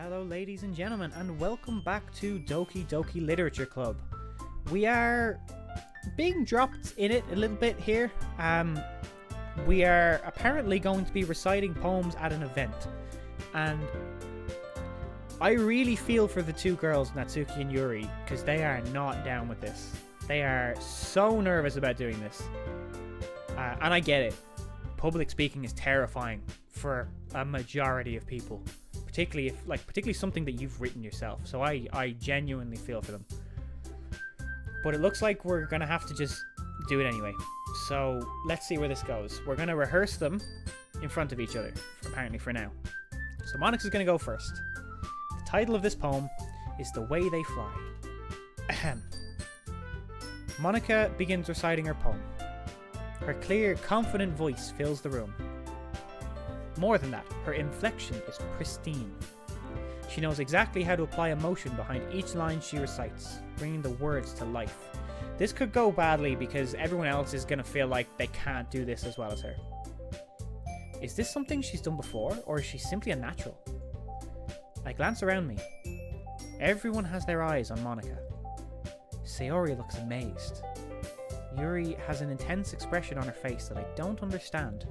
Hello ladies and gentlemen, and welcome back to Doki Doki Literature Club. We are being dropped in it a little bit here. We are apparently going to be reciting poems at an event, and I really feel for the two girls, Natsuki and Yuri, because they are not down with this. They are so nervous about doing this, and I get it. Public speaking is terrifying for a majority of people. Particularly something that you've written yourself. So I genuinely feel for them. But it looks like we're going to have to just do it anyway. So let's see where this goes. We're going to rehearse them in front of each other, apparently for now. So Monika's going to go first. The title of this poem is The Way They Fly. Ahem. Monika begins reciting her poem. Her clear, confident voice fills the room. More than that, her inflection is pristine. She knows exactly how to apply emotion behind each line she recites, bringing the words to life. This could go badly because everyone else is going to feel like they can't do this as well as her. Is this something she's done before, or is she simply a natural? I glance around me. Everyone has their eyes on Monika. Sayori looks amazed. Yuri has an intense expression on her face that I don't understand.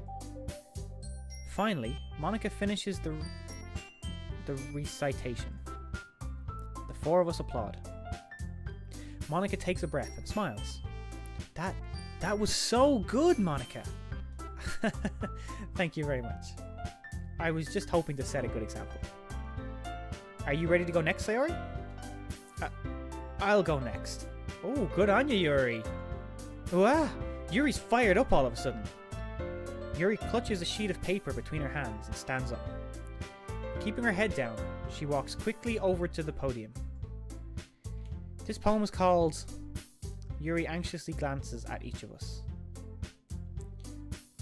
Finally, Monika finishes the recitation. The four of us applaud. Monika takes a breath and smiles. That was so good, Monika! Thank you very much. I was just hoping to set a good example. Are you ready to go next, Sayori? I'll go next. Oh, good on you, Yuri. Wow, Yuri's fired up all of a sudden. Yuri clutches a sheet of paper between her hands and stands up. Keeping her head down, she walks quickly over to the podium. This poem is called... Yuri anxiously glances at each of us.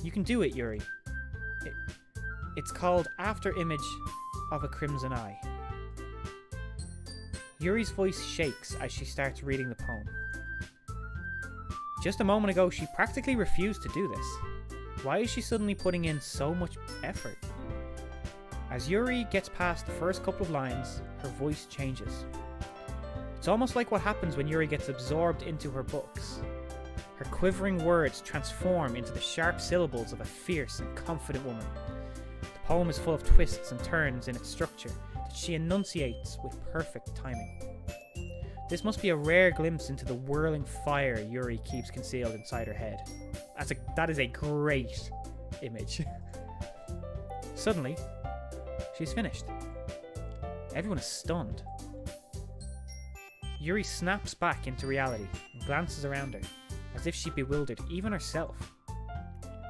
You can do it, Yuri. It's called After Image of a Crimson Eye. Yuri's voice shakes as she starts reading the poem. Just a moment ago, she practically refused to do this. Why is she suddenly putting in so much effort? As Yuri gets past the first couple of lines, her voice changes. It's almost like what happens when Yuri gets absorbed into her books. Her quivering words transform into the sharp syllables of a fierce and confident woman. The poem is full of twists and turns in its structure that she enunciates with perfect timing. This must be a rare glimpse into the whirling fire Yuri keeps concealed inside her head. That is a great image. Suddenly, she's finished. Everyone is stunned. Yuri snaps back into reality and glances around her, as if she bewildered even herself.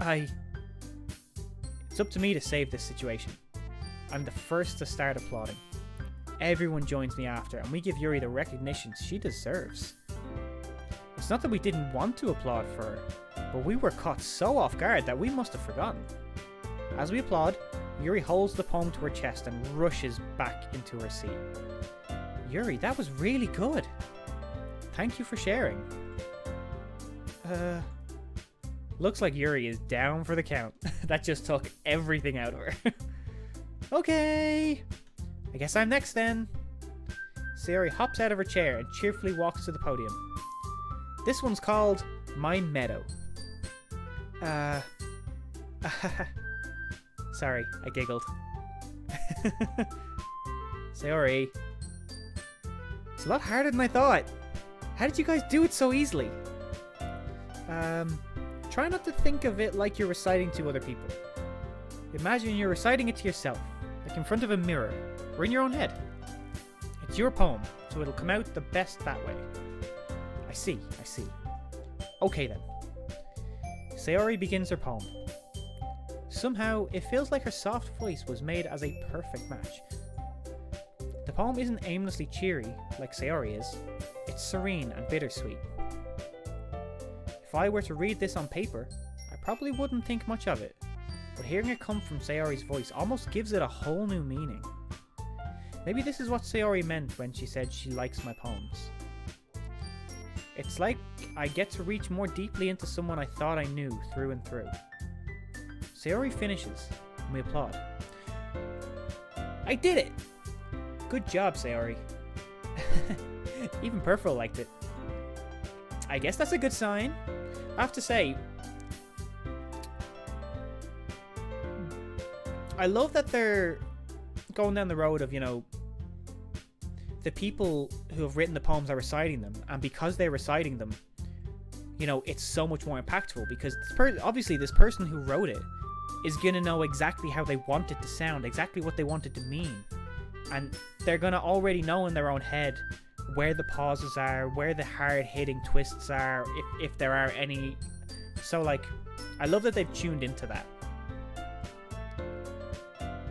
It's up to me to save this situation. I'm the first to start applauding. Everyone joins me after, and we give Yuri the recognition she deserves. It's not that we didn't want to applaud for her, but we were caught so off guard that we must have forgotten. As we applaud, Yuri holds the poem to her chest and rushes back into her seat. Yuri, that was really good. Thank you for sharing. Looks like Yuri is down for the count. That just took everything out of her. Okay, I guess I'm next then. Sayori hops out of her chair and cheerfully walks to the podium. This one's called My Meadow. Sorry, I giggled. Sayori. It's a lot harder than I thought. How did you guys do it so easily? Try not to think of it like you're reciting to other people. Imagine you're reciting it to yourself, like in front of a mirror, or in your own head. It's your poem, so it'll come out the best that way. I see. Okay then. Sayori begins her poem. Somehow, it feels like her soft voice was made as a perfect match. The poem isn't aimlessly cheery, like Sayori is. It's serene and bittersweet. If I were to read this on paper, I probably wouldn't think much of it, but hearing it come from Sayori's voice almost gives it a whole new meaning. Maybe this is what Sayori meant when she said she likes my poems. It's like I get to reach more deeply into someone I thought I knew through and through. Sayori finishes, and we applaud. I did it! Good job, Sayori. Even Perpheral liked it. I guess that's a good sign. I have to say, I love that they're going down the road of, you know, the people who have written the poems are reciting them, and because they're reciting them, you know, it's so much more impactful, because obviously this person who wrote it is going to know exactly how they want it to sound, exactly what they want it to mean, and they're going to already know in their own head where the pauses are, where the hard-hitting twists are, if there are any. So, like, I love that they've tuned into that.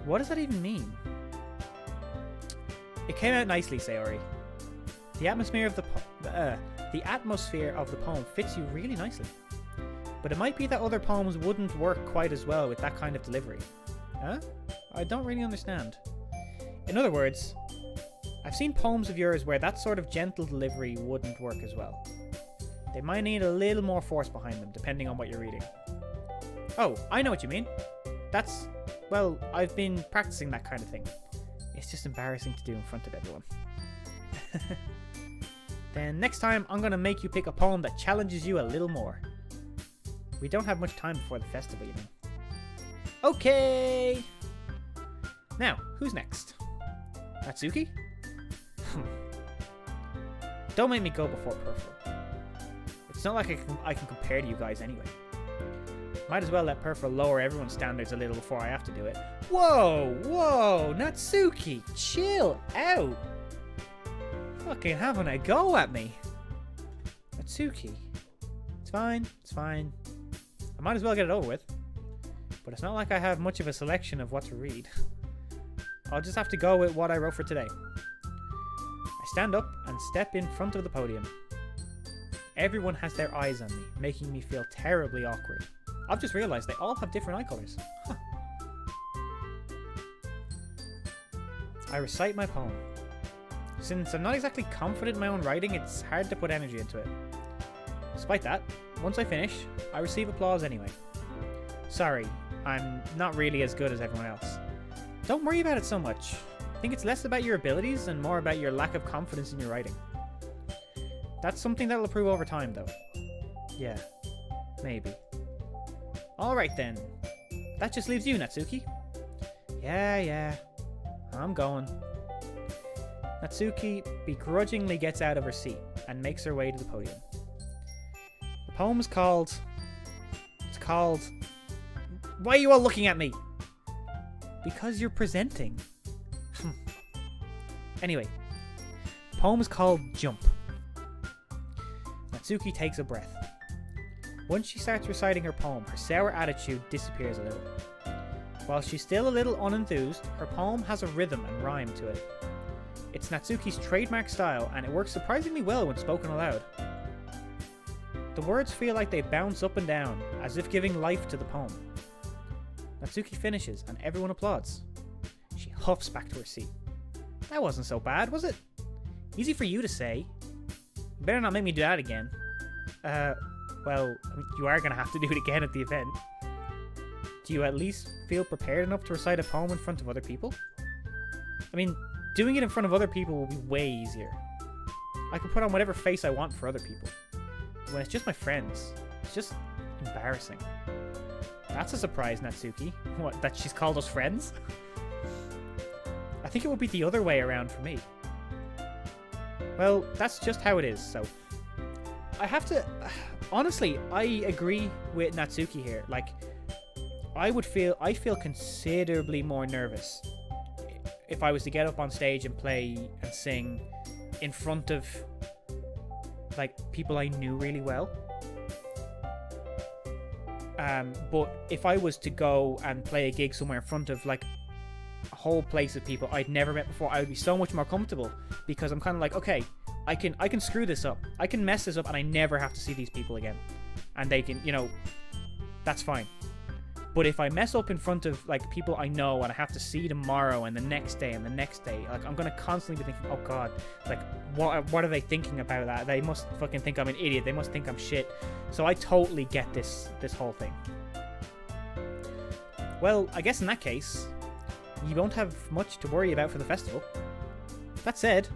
What does that even mean? It came out nicely, Sayori. The atmosphere of the poem fits you really nicely. But it might be that other poems wouldn't work quite as well with that kind of delivery. Huh? I don't really understand. In other words, I've seen poems of yours where that sort of gentle delivery wouldn't work as well. They might need a little more force behind them, depending on what you're reading. Oh, I know what you mean. Well, I've been practicing that kind of thing. It's just embarrassing to do in front of everyone. Then next time, I'm going to make you pick a poem that challenges you a little more. We don't have much time before the festival, you know. Okay! Now, who's next? Natsuki? Don't make me go before Perpheral. It's not like I can compare to you guys anyway. Might as well let Perpheral lower everyone's standards a little before I have to do it. Whoa, Natsuki, chill out. Fucking having a go at me. Natsuki, it's fine. I might as well get it over with. But it's not like I have much of a selection of what to read. I'll just have to go with what I wrote for today. I stand up and step in front of the podium. Everyone has their eyes on me, making me feel terribly awkward. I've just realised they all have different eye colours. Huh. I recite my poem. Since I'm not exactly confident in my own writing, it's hard to put energy into it. Despite that, once I finish, I receive applause anyway. Sorry, I'm not really as good as everyone else. Don't worry about it so much. I think it's less about your abilities and more about your lack of confidence in your writing. That's something that'll improve over time, though. Yeah, maybe. Alright then. That just leaves you, Natsuki. Yeah. I'm going. Natsuki begrudgingly gets out of her seat and makes her way to the podium. The poem is called... It's called... Why are you all looking at me? Because you're presenting. Anyway. The poem is called Jump. Natsuki takes a breath. Once she starts reciting her poem, her sour attitude disappears a little. While she's still a little unenthused, her poem has a rhythm and rhyme to it. It's Natsuki's trademark style, and it works surprisingly well when spoken aloud. The words feel like they bounce up and down, as if giving life to the poem. Natsuki finishes, and everyone applauds. She huffs back to her seat. That wasn't so bad, was it? Easy for you to say. You better not make me do that again. Well, you are going to have to do it again at the event. Do you at least feel prepared enough to recite a poem in front of other people? I mean, doing it in front of other people will be way easier. I can put on whatever face I want for other people. But when it's just my friends, it's just embarrassing. That's a surprise, Natsuki. What, that she's called us friends? I think it would be the other way around for me. Well, that's just how it is, so... I have to... Honestly, I agree with Natsuki here. Like, I feel considerably more nervous if I was to get up on stage and play and sing in front of, like, people I knew really well. But if I was to go and play a gig somewhere in front of, like, a whole place of people I'd never met before, I would be so much more comfortable, because I'm kind of like, okay, I can screw this up. I can mess this up and I never have to see these people again. And they can, you know, that's fine. But if I mess up in front of, like, people I know and I have to see tomorrow and the next day and the next day, like, I'm going to constantly be thinking, oh God, like, what are they thinking about that? They must fucking think I'm an idiot. They must think I'm shit. So I totally get this whole thing. Well, I guess in that case, you won't have much to worry about for the festival. That said,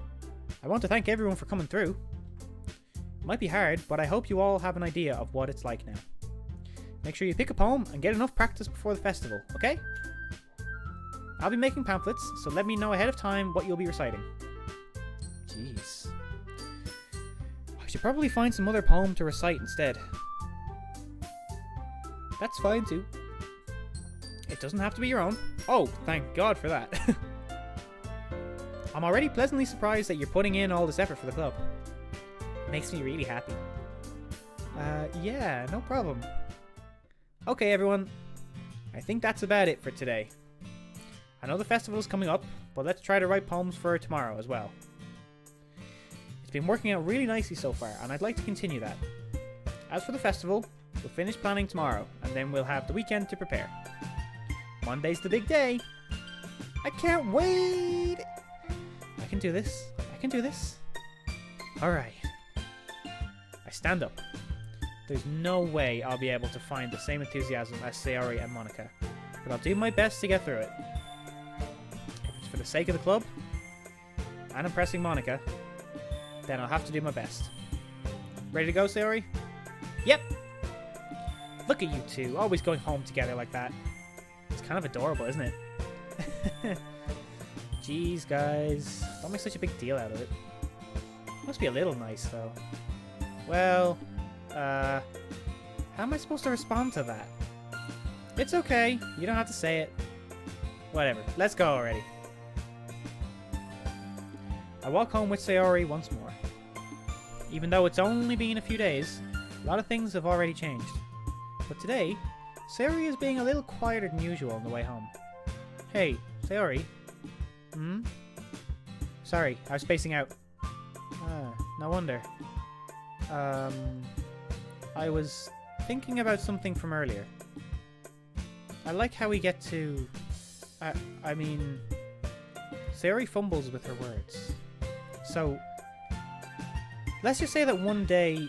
I want to thank everyone for coming through. It might be hard, but I hope you all have an idea of what it's like now. Make sure you pick a poem and get enough practice before the festival, okay? I'll be making pamphlets, so let me know ahead of time what you'll be reciting. Jeez. I should probably find some other poem to recite instead. That's fine too. It doesn't have to be your own. Oh, thank God for that. I'm already pleasantly surprised that you're putting in all this effort for the club. Makes me really happy. Yeah, no problem. Okay, everyone. I think that's about it for today. I know the festival is coming up, but let's try to write poems for tomorrow as well. It's been working out really nicely so far, and I'd like to continue that. As for the festival, we'll finish planning tomorrow, and then we'll have the weekend to prepare. Monday's the big day. I can't wait! I can do this. I can do this. Alright. I stand up. There's no way I'll be able to find the same enthusiasm as Sayori and Monika, but I'll do my best to get through it. If it's for the sake of the club, and impressing Monika, then I'll have to do my best. Ready to go, Sayori? Yep! Look at you two, always going home together like that. It's kind of adorable, isn't it? Jeez, guys. Don't make such a big deal out of it. Must be a little nice, though. Well, how am I supposed to respond to that? It's okay. You don't have to say it. Whatever. Let's go already. I walk home with Sayori once more. Even though it's only been a few days, a lot of things have already changed. But today, Sayori is being a little quieter than usual on the way home. Hey, Sayori. Hmm? Sorry, I was spacing out. No wonder. I was thinking about something from earlier. I like how we get to... I mean... Sayori fumbles with her words. So, let's just say that one day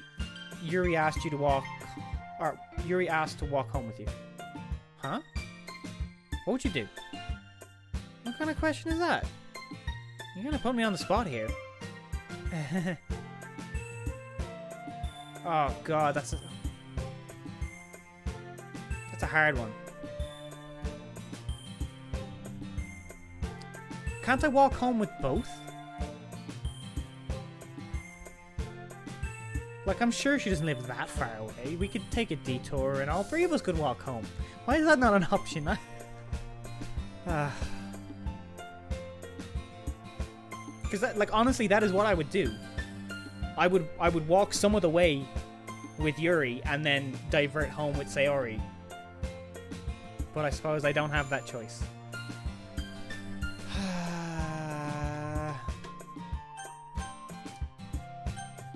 Yuri asked you to walk... Or Yuri asked to walk home with you. Huh? What would you do? What kind of question is that? You're gonna put me on the spot here. Oh god, that's a hard one. Can't I walk home with both? Like, I'm sure she doesn't live that far away. We could take a detour and all three of us could walk home. Why is that not an option? Because, like, honestly, that is what I would do. I would walk some of the way with Yuri and then divert home with Sayori. But I suppose I don't have that choice.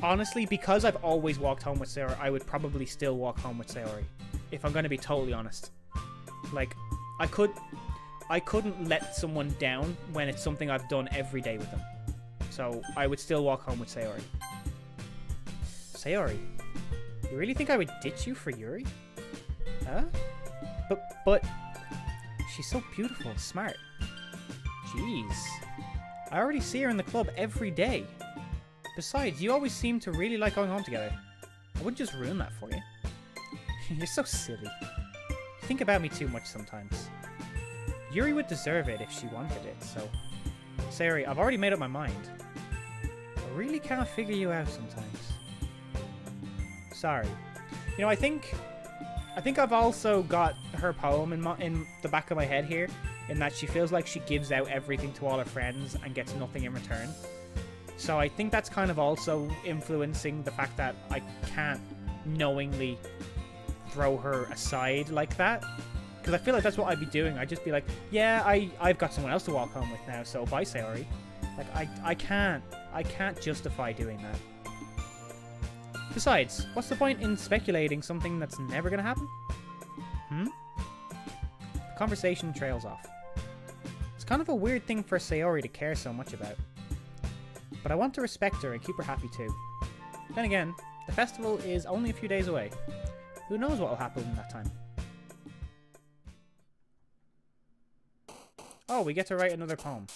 Honestly, because I've always walked home with Sayori, I would probably still walk home with Sayori. If I'm going to be totally honest. Like, I couldn't let someone down when it's something I've done every day with them. So, I would still walk home with Sayori. Sayori, you really think I would ditch you for Yuri? Huh? But she's so beautiful and smart. Jeez. I already see her in the club every day. Besides, you always seem to really like going home together. I wouldn't just ruin that for you. You're so silly. You think about me too much sometimes. Yuri would deserve it if she wanted it, so... Sayori, I've already made up my mind. I really can't figure you out sometimes. Sorry. You know, I think I've also got her poem in the back of my head here, in that she feels like she gives out everything to all her friends and gets nothing in return. So I think that's kind of also influencing the fact that I can't knowingly throw her aside like that. Because I feel like that's what I'd be doing. I'd just be like, yeah, I've got someone else to walk home with now, so bye, Sayori. Like, I can't justify doing that. Besides, what's the point in speculating something that's never going to happen? The conversation trails off. It's kind of a weird thing for Sayori to care so much about. But I want to respect her and keep her happy too. Then again, the festival is only a few days away. Who knows what will happen in that time? Oh, we get to write another poem.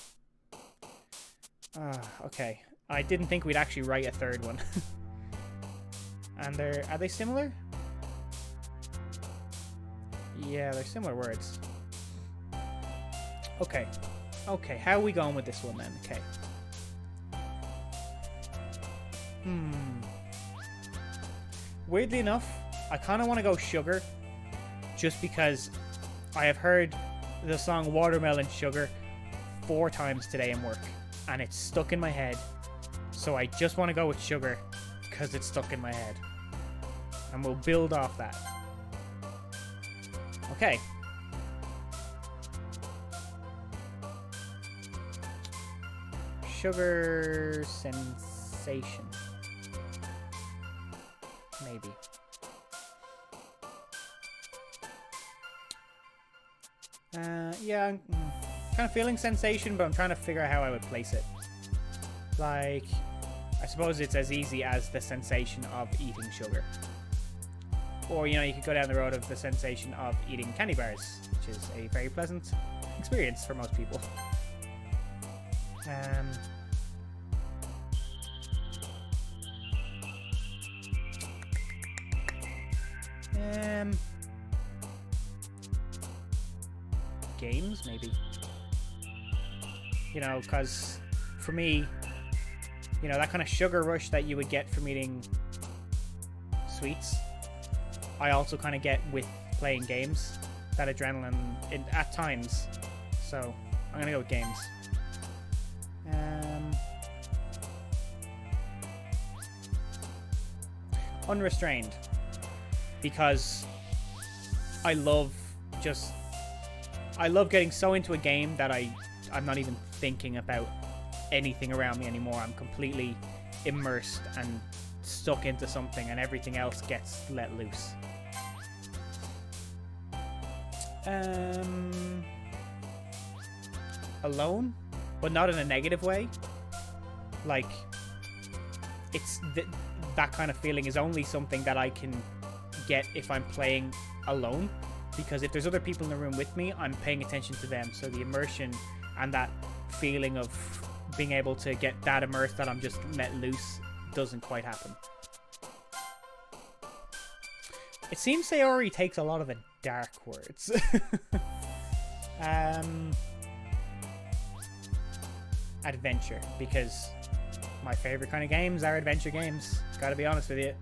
Okay. I didn't think we'd actually write a third one. And are they similar? Yeah, they're similar words. Okay. Okay, how are we going with this one then? Okay. Weirdly enough, I kind of want to go sugar, just because I have heard the song Watermelon Sugar 4 times today in work, and it's stuck in my head. So I just want to go with sugar, because it's stuck in my head. And we'll build off that. Okay. Sugar sensation. Maybe. Yeah, I'm kind of feeling sensation, but I'm trying to figure out how I would place it. Like, I suppose it's as easy as the sensation of eating sugar. Or, you know, you could go down the road of the sensation of eating candy bars, which is a very pleasant experience for most people. Games, maybe. You know, because for me, you know, that kind of sugar rush that you would get from eating sweets, I also kind of get with playing games. That adrenaline at times. So I'm gonna go with games. Unrestrained, because I love getting so into a game that I'm not even thinking about anything around me anymore. I'm completely immersed and stuck into something, and everything else gets let loose. Alone, but not in a negative way. Like, it's that kind of feeling is only something that I can get if I'm playing alone, because if there's other people in the room with me, I'm paying attention to them, so the immersion and that feeling of being able to get that immersed that I'm just let loose doesn't quite happen. It seems Sayori takes a lot of the dark words. Adventure, because my favorite kind of games are adventure games, gotta be honest with you.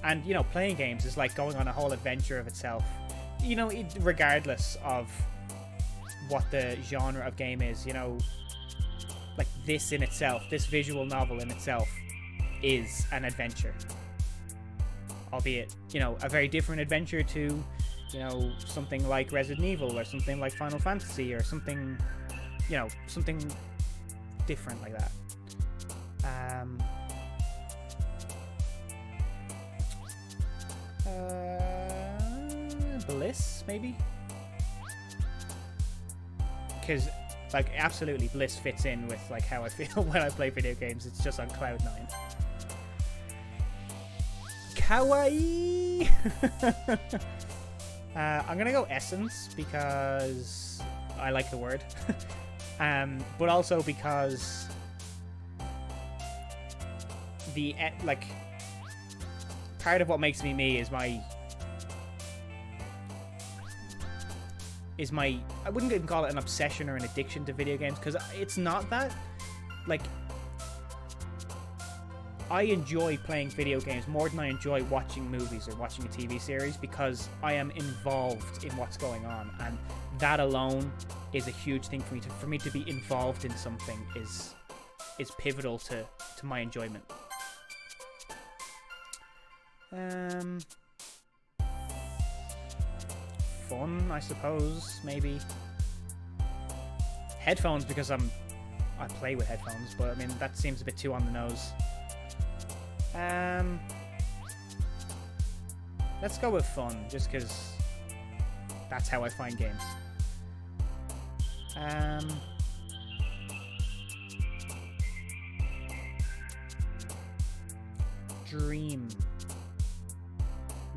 And, you know, playing games is like going on a whole adventure of itself. You know, regardless of what the genre of game is, you know, like this in itself, this visual novel in itself is an adventure. Albeit, you know, a very different adventure to, you know, something like Resident Evil or something like Final Fantasy or something, you know, something different like that. Bliss, maybe? Because, like, absolutely Bliss fits in with, like, how I feel when I play video games. It's just on cloud 9. Kawaii! I'm gonna go Essence because I like the word. But also because the, like, part of what makes me me is my I wouldn't even call it an obsession or an addiction to video games, because it's not that. Like, I enjoy playing video games more than I enjoy watching movies or watching a TV series, because I am involved in what's going on, and that alone is a huge thing for me. For me to be involved in something is pivotal to my enjoyment. Fun, I suppose, maybe. Headphones, because I play with headphones, but I mean that seems a bit too on the nose. Let's go with fun, just because that's how I find games. Dream,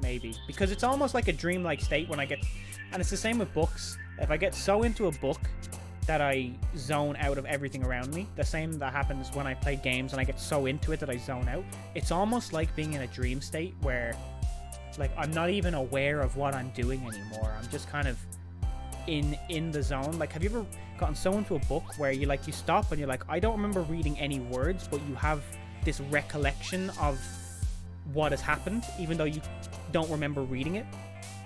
maybe, because it's almost like a dreamlike state when I get, and it's the same with books. If I get so into a book that I zone out of everything around me. The same that happens when I play games and I get so into it that I zone out. It's almost like being in a dream state where, like, I'm not even aware of what I'm doing anymore. I'm just kind of in the zone. Like, have you ever gotten so into a book where you stop and you're like, I don't remember reading any words, but you have this recollection of what has happened, even though you don't remember reading it?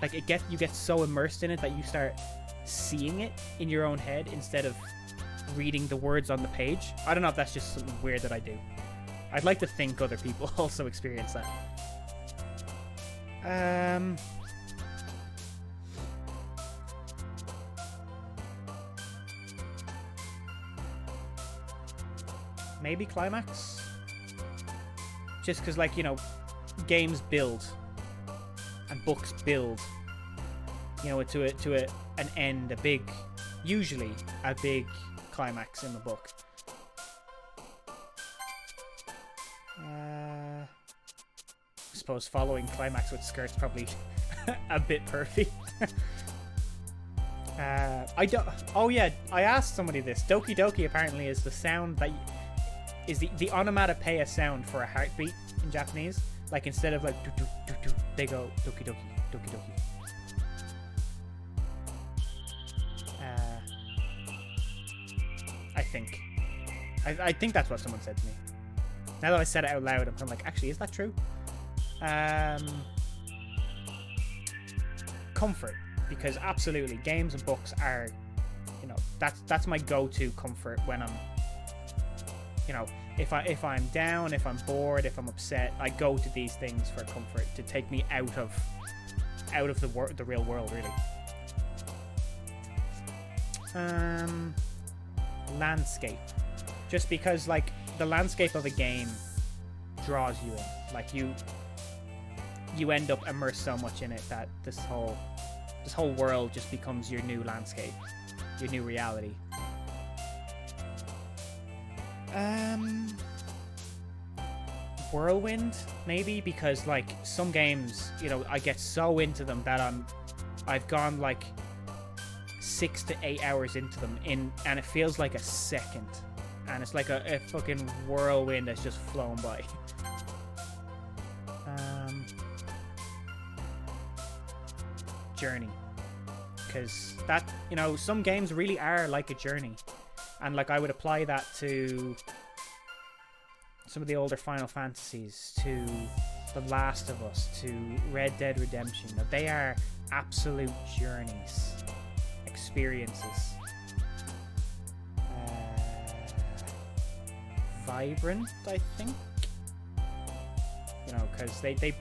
Like, you get so immersed in it that you start seeing it in your own head instead of reading the words on the page. I don't know if that's just something weird that I do. I'd like to think other people also experience that. Maybe climax? Just because, like, you know, games build and books build, you know, to an end, usually a big climax in the book. I suppose following climax with skirts probably a bit perfy. Oh yeah, I asked somebody this. Doki Doki apparently is the sound that is the onomatopoeia sound for a heartbeat in Japanese. Like, instead of like do do do do, they go Doki Doki Doki Doki. I think that's what someone said to me. Now that I said it out loud, I'm kind of like, actually, is that true? Comfort, because absolutely, games and books are, you know, that's my go-to comfort when I'm, you know, if I'm down, if I'm bored, if I'm upset, I go to these things for comfort to take me out of the real world, really. Landscape, just because, like, the landscape of a game draws you in. Like, you end up immersed so much in it that this whole world just becomes your new landscape, your new reality. Whirlwind, maybe, because, like, some games, you know, I get so into them that I've gone like 6 to 8 hours into them and it feels like a second, and it's like a fucking whirlwind that's just flown by. Journey, because that, you know, some games really are like a journey, and like I would apply that to some of the older Final Fantasies, to The Last of Us, to Red Dead Redemption. That they are absolute journeys, experiences. Vibrant, I think, you know, because they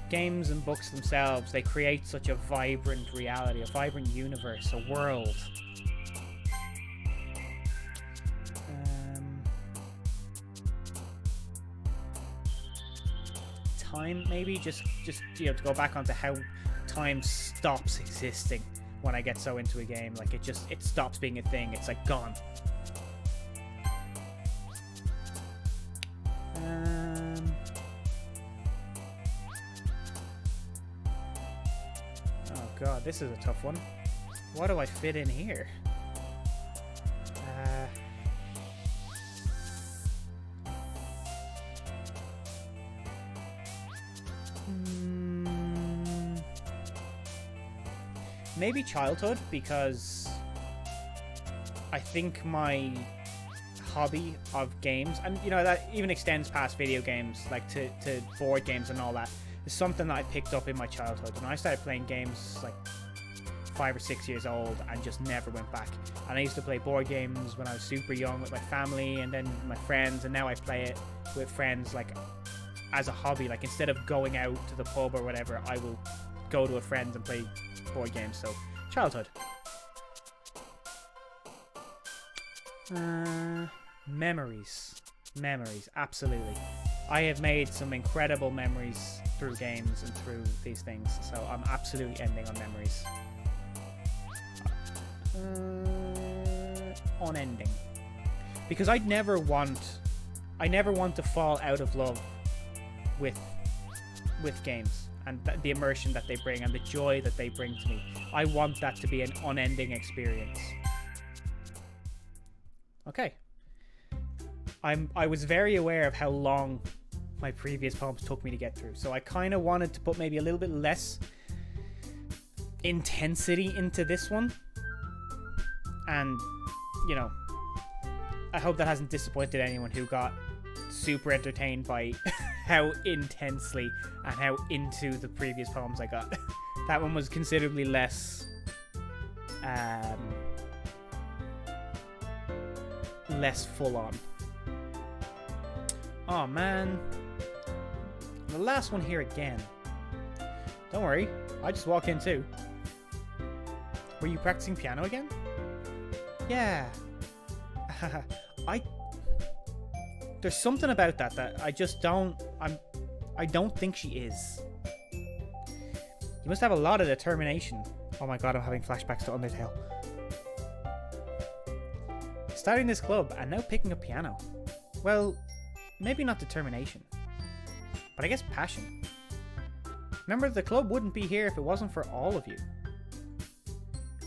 games and books themselves, they create such a vibrant reality, a vibrant universe, a world. Time, maybe, just you know, to go back onto how time stops existing when I get so into a game. Like, it stops being a thing. It's like gone. Oh god, this is a tough one. What do I fit in here? Maybe childhood, because I think my hobby of games, and you know, that even extends past video games, like to board games and all that, is something that I picked up in my childhood. And I started playing games like 5 or 6 years old and just never went back. And I used to play board games when I was super young with my family and then my friends, and now I play it with friends like as a hobby. Like, instead of going out to the pub or whatever, I will go to a friend's and play board games. So childhood. Memories, absolutely. I have made some incredible memories through games and through these things, so I'm absolutely ending on memories. Unending, because I never want to fall out of love with games and the immersion that they bring and the joy that they bring to me. I want that to be an unending experience. Okay. I was very aware of how long my previous poems took me to get through, so I kind of wanted to put maybe a little bit less intensity into this one. And, you know, I hope that hasn't disappointed anyone who got super entertained by how intensely and how into the previous poems I got. That one was considerably less less full on. Oh man, the last one here again. Don't worry, I just walked in too. Were you practicing piano again? Yeah. There's something about that I just don't. I don't think she is. You must have a lot of determination. Oh my god, I'm having flashbacks to Undertale. Starting this club and now picking up piano. Well, maybe not determination, but I guess passion. Remember, the club wouldn't be here if it wasn't for all of you.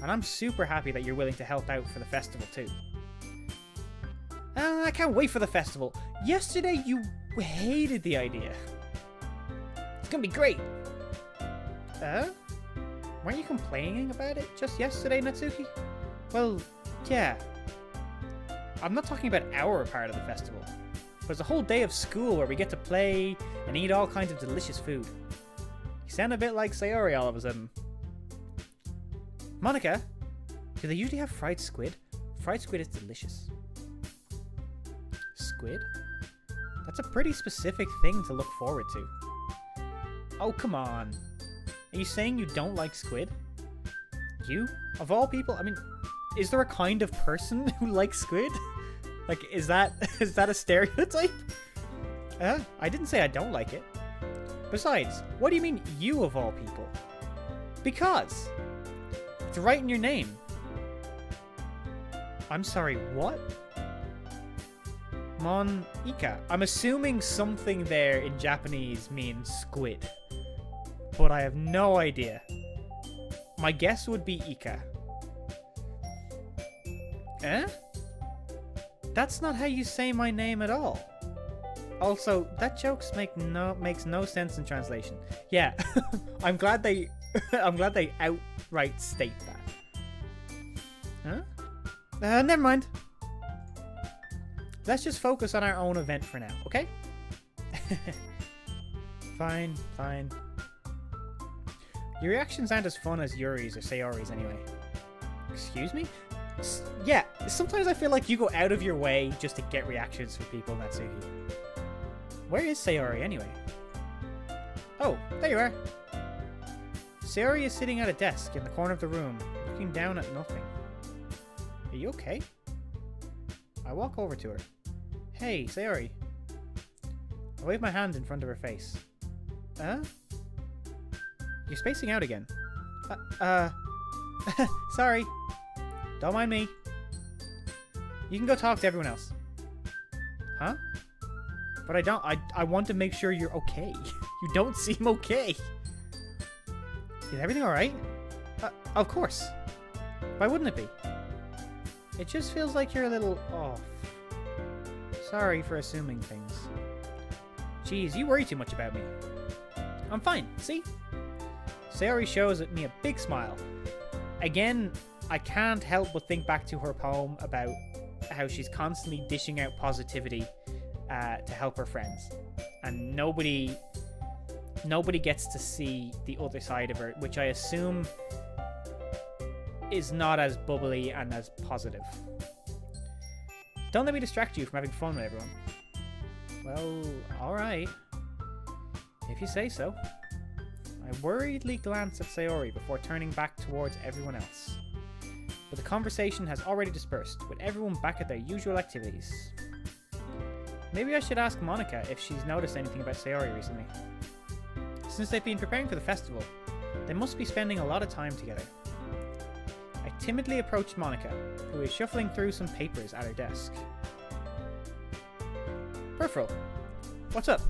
And I'm super happy that you're willing to help out for the festival too. I can't wait for the festival. Yesterday you hated the idea. It's gonna be great. Weren't you complaining about it just yesterday, Natsuki? Well, yeah. I'm not talking about our part of the festival. There's a whole day of school where we get to play and eat all kinds of delicious food. You sound a bit like Sayori all of a sudden. Monika, do they usually have fried squid? Fried squid is delicious. Squid? That's a pretty specific thing to look forward to. Oh, come on. Are you saying you don't like squid? You? Of all people? I mean, is there a kind of person who likes squid? Like, is that a stereotype? I didn't say I don't like it. Besides, what do you mean you of all people? Because it's right in your name. I'm sorry, what? Monika. I'm assuming something there in Japanese means squid, but I have no idea. My guess would be Ika. Eh? That's not how you say my name at all. Also, that joke makes no sense in translation. Yeah, I'm glad they outright state that. Huh? Never mind. Let's just focus on our own event for now, okay? Fine. Your reactions aren't as fun as Yuri's or Sayori's anyway. Excuse me? Yeah, sometimes I feel like you go out of your way just to get reactions from people, Natsuki. Where is Sayori anyway? Oh, there you are. Sayori is sitting at a desk in the corner of the room, looking down at nothing. Are you okay? I walk over to her. Hey, Sayori. I wave my hand in front of her face. You're spacing out again. Sorry. Don't mind me. You can go talk to everyone else. Huh? But I don't. I want to make sure you're okay. You don't seem okay. Is everything alright? Of course. Why wouldn't it be? It just feels like you're a little off. Sorry for assuming things. Jeez, you worry too much about me. I'm fine, see? Sayori shows me a big smile. Again, I can't help but think back to her poem about how she's constantly dishing out positivity to help her friends. And nobody gets to see the other side of her, which I assume is not as bubbly and as positive. Don't let me distract you from having fun with everyone. Well, alright. If you say so. I worriedly glance at Sayori before turning back towards everyone else. But the conversation has already dispersed, with everyone back at their usual activities. Maybe I should ask Monika if she's noticed anything about Sayori recently. Since they've been preparing for the festival, they must be spending a lot of time together. I timidly approached Monika, who is shuffling through some papers at her desk. Perpheral, what's up?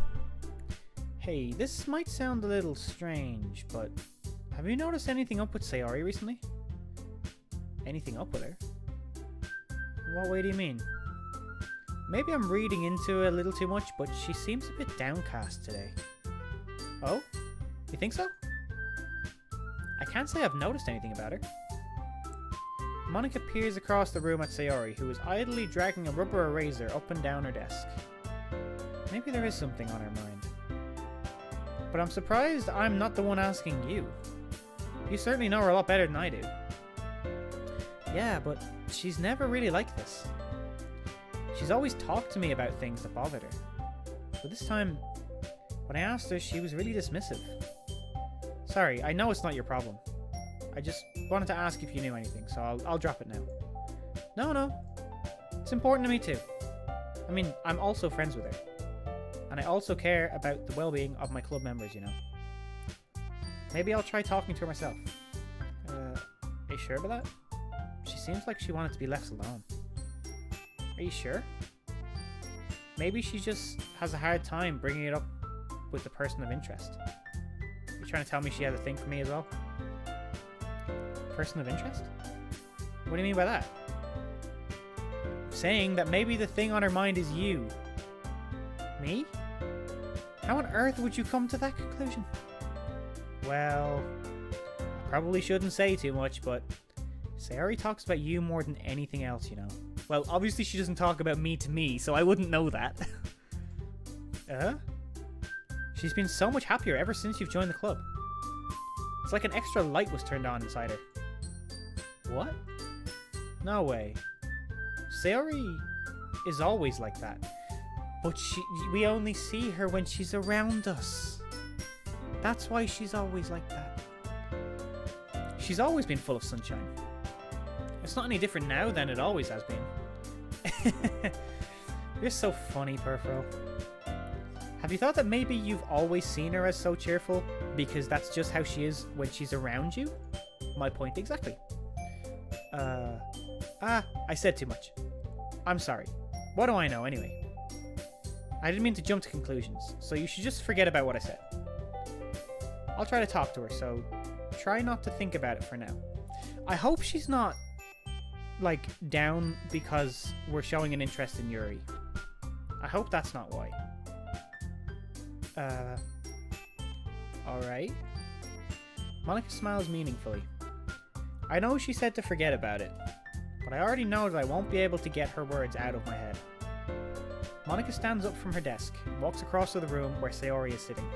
Hey, this might sound a little strange, but have you noticed anything up with Sayori recently? Anything up with her? What way do you mean? Maybe I'm reading into it a little too much, but she seems a bit downcast today. Oh? You think so? I can't say I've noticed anything about her. Monika peers across the room at Sayori, who is idly dragging a rubber eraser up and down her desk. Maybe there is something on her mind. But I'm surprised I'm not the one asking you. You certainly know her a lot better than I do. Yeah, but she's never really like this. She's always talked to me about things that bothered her. But this time, when I asked her, she was really dismissive. Sorry, I know it's not your problem. I just wanted to ask if you knew anything, so I'll drop it now. No. It's important to me too. I mean, I'm also friends with her. And I also care about the well-being of my club members, you know. Maybe I'll try talking to her myself. Are you sure about that? She seems like she wanted to be left alone. Are you sure? Maybe she just has a hard time bringing it up with the person of interest. You trying to tell me she has a thing for me as well? Person of interest? What do you mean by that? I'm saying that maybe the thing on her mind is you. Me? How on earth would you come to that conclusion? Well, I probably shouldn't say too much, but Sayori talks about you more than anything else, you know. Well, obviously she doesn't talk about me to me, so I wouldn't know that. She's been so much happier ever since you've joined the club. It's like an extra light was turned on inside her. What? No way. Sayori is always like that. But we only see her when she's around us. That's why she's always like that. She's always been full of sunshine. It's not any different now than it always has been. You're so funny, Perpheral. Have you thought that maybe you've always seen her as so cheerful because that's just how she is when she's around you? My point exactly. I said too much. I'm sorry. What do I know anyway? I didn't mean to jump to conclusions, so you should just forget about what I said. I'll try to talk to her, so try not to think about it for now. I hope she's not, like, down because we're showing an interest in Yuri. I hope that's not why. Alright. Monika smiles meaningfully. I know she said to forget about it, but I already know that I won't be able to get her words out of my head. Monika stands up from her desk and walks across to the room where Sayori is sitting.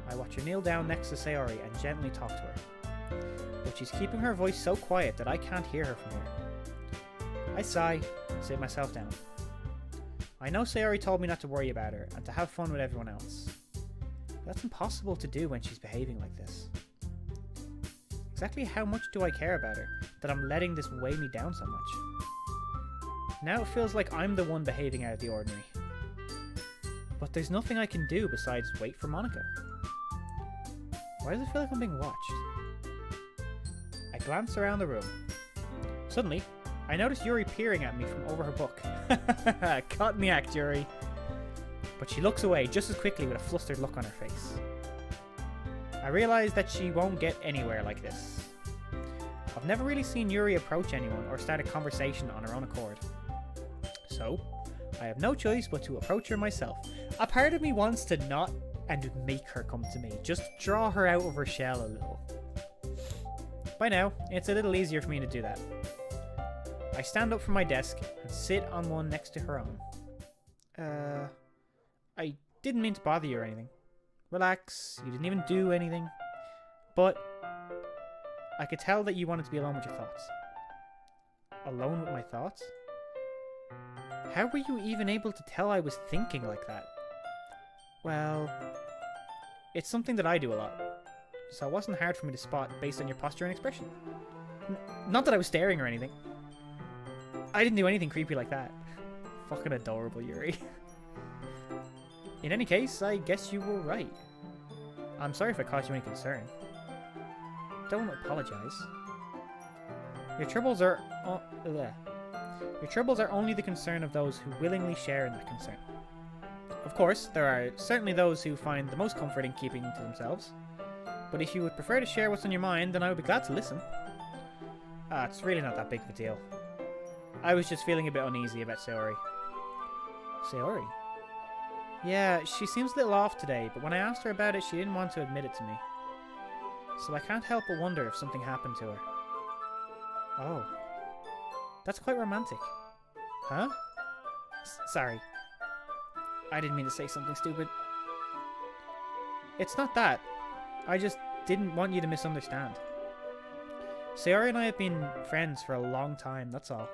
I watch her kneel down next to Sayori and gently talk to her. But she's keeping her voice so quiet that I can't hear her from here. I sigh and sit myself down. I know Sayori told me not to worry about her and to have fun with everyone else. But that's impossible to do when she's behaving like this. Exactly how much do I care about her that I'm letting this weigh me down so much? Now it feels like I'm the one behaving out of the ordinary. But there's nothing I can do besides wait for Monika. Why does it feel like I'm being watched? I glance around the room. Suddenly, I notice Yuri peering at me from over her book. Caught in the act, Yuri. But she looks away just as quickly with a flustered look on her face. I realize that she won't get anywhere like this. I've never really seen Yuri approach anyone or start a conversation on her own accord. So, I have no choice but to approach her myself. A part of me wants to not and make her come to me. Just draw her out of her shell a little. By now, it's a little easier for me to do that. I stand up from my desk and sit on one next to her own. I didn't mean to bother you or anything. Relax, you didn't even do anything. But I could tell that you wanted to be alone with your thoughts. Alone with my thoughts? How were you even able to tell I was thinking like that? Well, it's something that I do a lot, so it wasn't hard for me to spot based on your posture and expression. Not that I was staring or anything. I didn't do anything creepy like that. Fucking adorable, Yuri. In any case, I guess you were right. I'm sorry if I caused you any concern. Don't apologize. Your troubles are only the concern of those who willingly share in that concern. Of course, there are certainly those who find the most comfort in keeping to themselves. But if you would prefer to share what's on your mind, then I would be glad to listen. It's really not that big of a deal. I was just feeling a bit uneasy about Sayori. Sayori? Yeah, she seems a little off today, but when I asked her about it, she didn't want to admit it to me. So I can't help but wonder if something happened to her. Oh. That's quite romantic. Huh? Sorry. I didn't mean to say something stupid. It's not that. I just didn't want you to misunderstand. Sayori and I have been friends for a long time, that's all.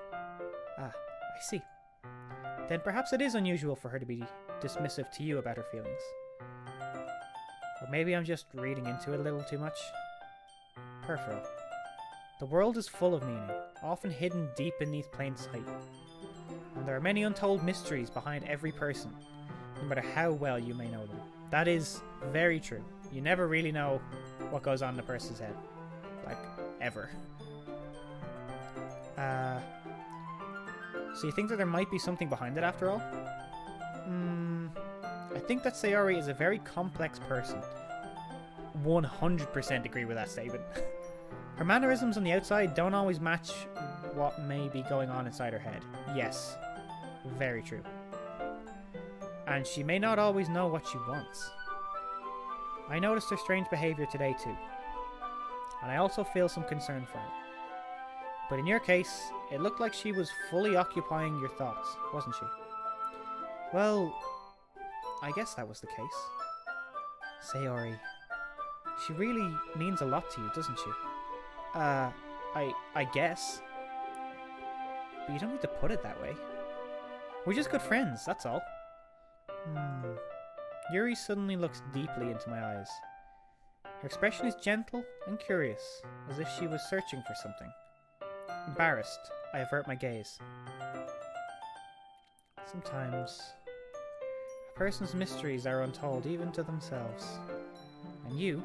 Ah, I see. Then perhaps it is unusual for her to be dismissive to you about her feelings. Or maybe I'm just reading into it a little too much. Perpheral. The world is full of meaning, often hidden deep beneath plain sight. And there are many untold mysteries behind every person, no matter how well you may know them. That is very true. You never really know what goes on in a person's head. Like, ever. So you think that there might be something behind it after all? I think that Sayori is a very complex person. 100% agree with that statement. Her mannerisms on the outside don't always match what may be going on inside her head. Yes, very true. And she may not always know what she wants. I noticed her strange behaviour today too. And I also feel some concern for her. But in your case, it looked like she was fully occupying your thoughts, wasn't she? Well, I guess that was the case. Sayori. She really means a lot to you, doesn't she? I guess. But you don't need to put it that way. We're just good friends, that's all. Yuri suddenly looks deeply into my eyes. Her expression is gentle and curious, as if she was searching for something. Embarrassed, I avert my gaze. Sometimes, a person's mysteries are untold even to themselves. And you,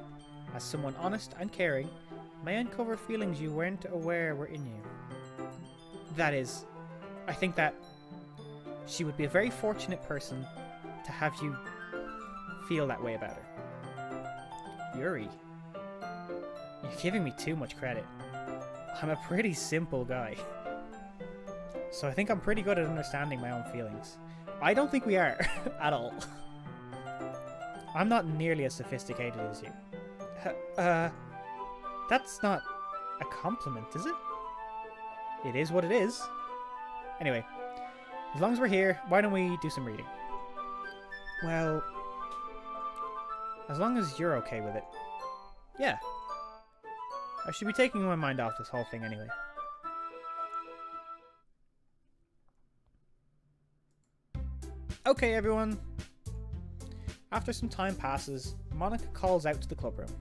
as someone honest and caring, may uncover feelings you weren't aware were in you. That is, I think that she would be a very fortunate person to have you feel that way about her. Yuri, you're giving me too much credit. I'm a pretty simple guy. So I think I'm pretty good at understanding my own feelings. I don't think we are, at all. I'm not nearly as sophisticated as you. That's not a compliment, is it? It is what it is. Anyway, as long as we're here, why don't we do some reading? Well, as long as you're okay with it. Yeah. I should be taking my mind off this whole thing anyway. Okay, everyone. After some time passes, Monika calls out to the club room.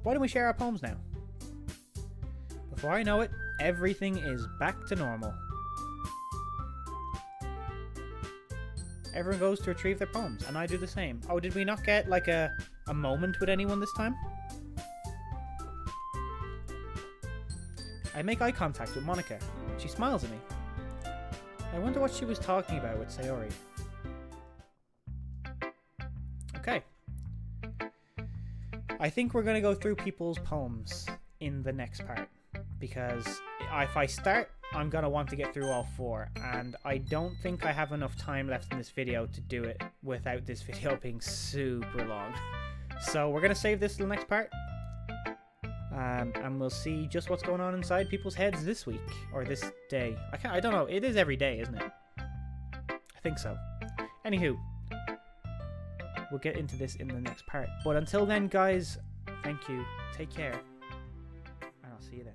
Why don't we share our poems now? Before I know it, everything is back to normal. Everyone goes to retrieve their poems, and I do the same. Oh, did we not get, like, a moment with anyone this time? I make eye contact with Monika. She smiles at me. I wonder what she was talking about with Sayori. Okay. I think we're going to go through people's poems in the next part. Because if I start, I'm going to want to get through all 4. And I don't think I have enough time left in this video to do it without this video being super long. So we're going to save this to the next part. And we'll see just what's going on inside people's heads this week. Or this day. I don't know. It is every day, isn't it? I think so. Anywho. We'll get into this in the next part. But until then, guys, thank you. Take care. And I'll see you then.